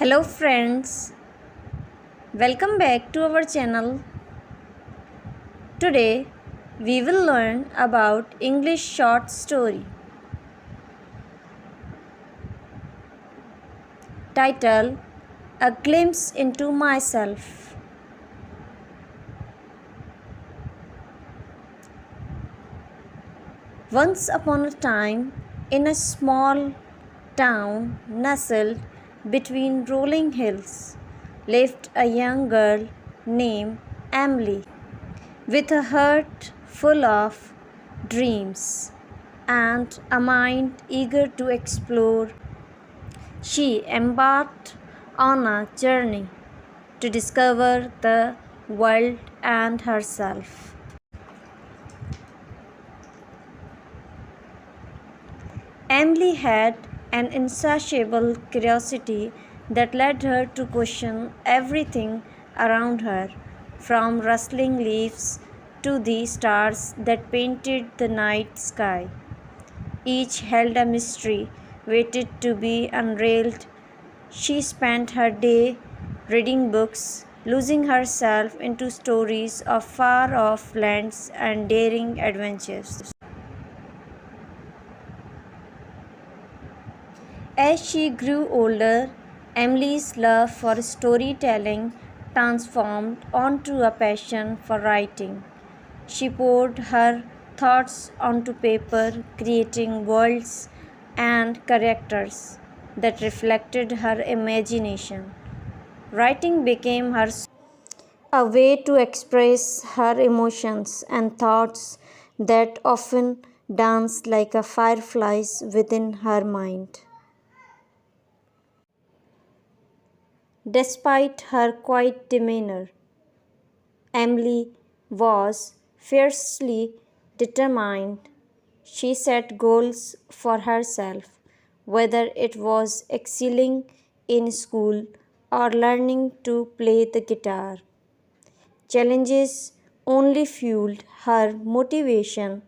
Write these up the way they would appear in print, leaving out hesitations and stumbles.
Hello friends, welcome back to our channel. Today we will learn about English short story. Title: A Glimpse into Myself. Once upon a time, in a small town nestled between rolling hills, lived a young girl named Emily. With a heart full of dreams and a mind eager to explore, she embarked on a journey to discover the world and herself. Emily had an insatiable curiosity that led her to question everything around her, from rustling leaves to the stars that painted the night sky. Each held a mystery waited to be unveiled. She spent her day reading books, losing herself into stories of far off lands and daring adventures. As she grew older, Emily's love for storytelling transformed onto a passion for writing. She poured her thoughts onto paper, creating worlds and characters that reflected her imagination. Writing became her a way to express her emotions and thoughts that often danced like a fireflies within her mind. Despite her quiet demeanor, Emily was fiercely determined. She set goals for herself, whether it was excelling in school or learning to play the guitar. Challenges only fueled her motivation,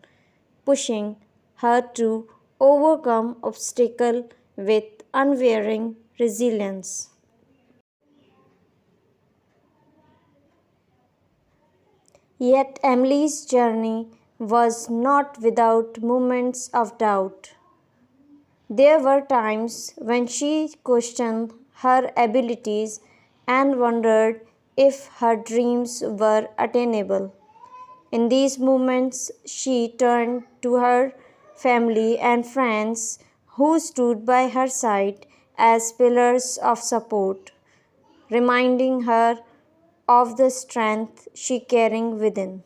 pushing her to overcome obstacles with unwavering resilience. Yet Emily's journey was not without moments of doubt. There were times when she questioned her abilities and wondered if her dreams were attainable. In these moments, she turned to her family and friends who stood by her side as pillars of support, reminding her of the strength she carried within.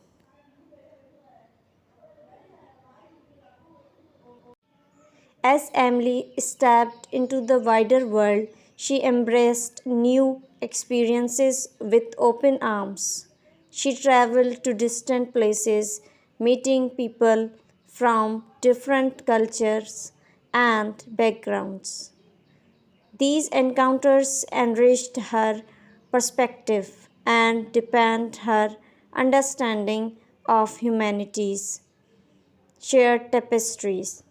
As Emily stepped into the wider world, she embraced new experiences with open arms. She traveled to distant places, meeting people from different cultures and backgrounds. These encounters enriched her perspective and deepened her understanding of humanity's shared tapestries.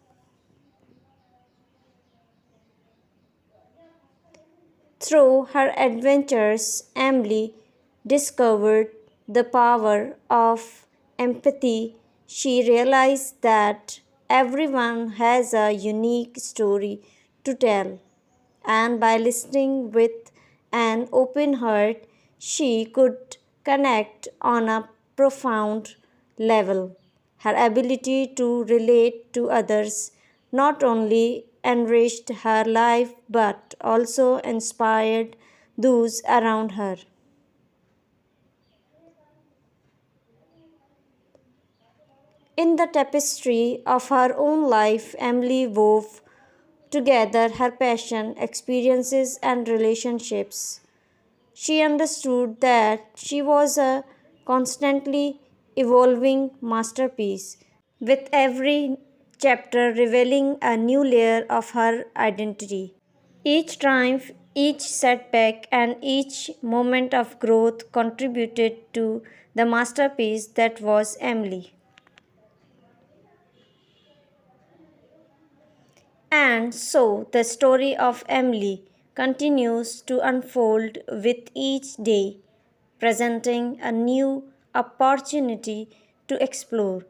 Through her adventures, Emily discovered the power of empathy. She realized that everyone has a unique story to tell, and by listening with an open heart, she could connect on a profound level. Her ability to relate to others not only enriched her life but also inspired those around her. In the tapestry of her own life, Emily wove together her passion, experiences, and relationships. She understood that she was a constantly evolving masterpiece, with every chapter revealing a new layer of her identity. Each triumph, each setback, and each moment of growth contributed to the masterpiece that was Emily. And so, the story of Emily continues to unfold with each day, presenting a new opportunity to explore,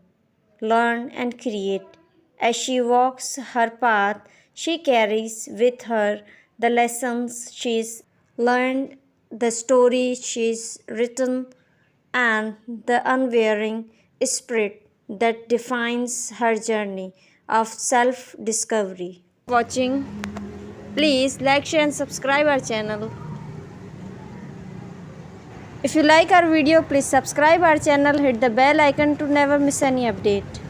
learn, and create. As she walks her path, she carries with her the lessons she's learned, the stories she's written, and the unwearying spirit that defines her journey of self discovery. Watching, please like, share, and subscribe our channel. If you like our video, please subscribe our channel, hit the bell icon to never miss any update.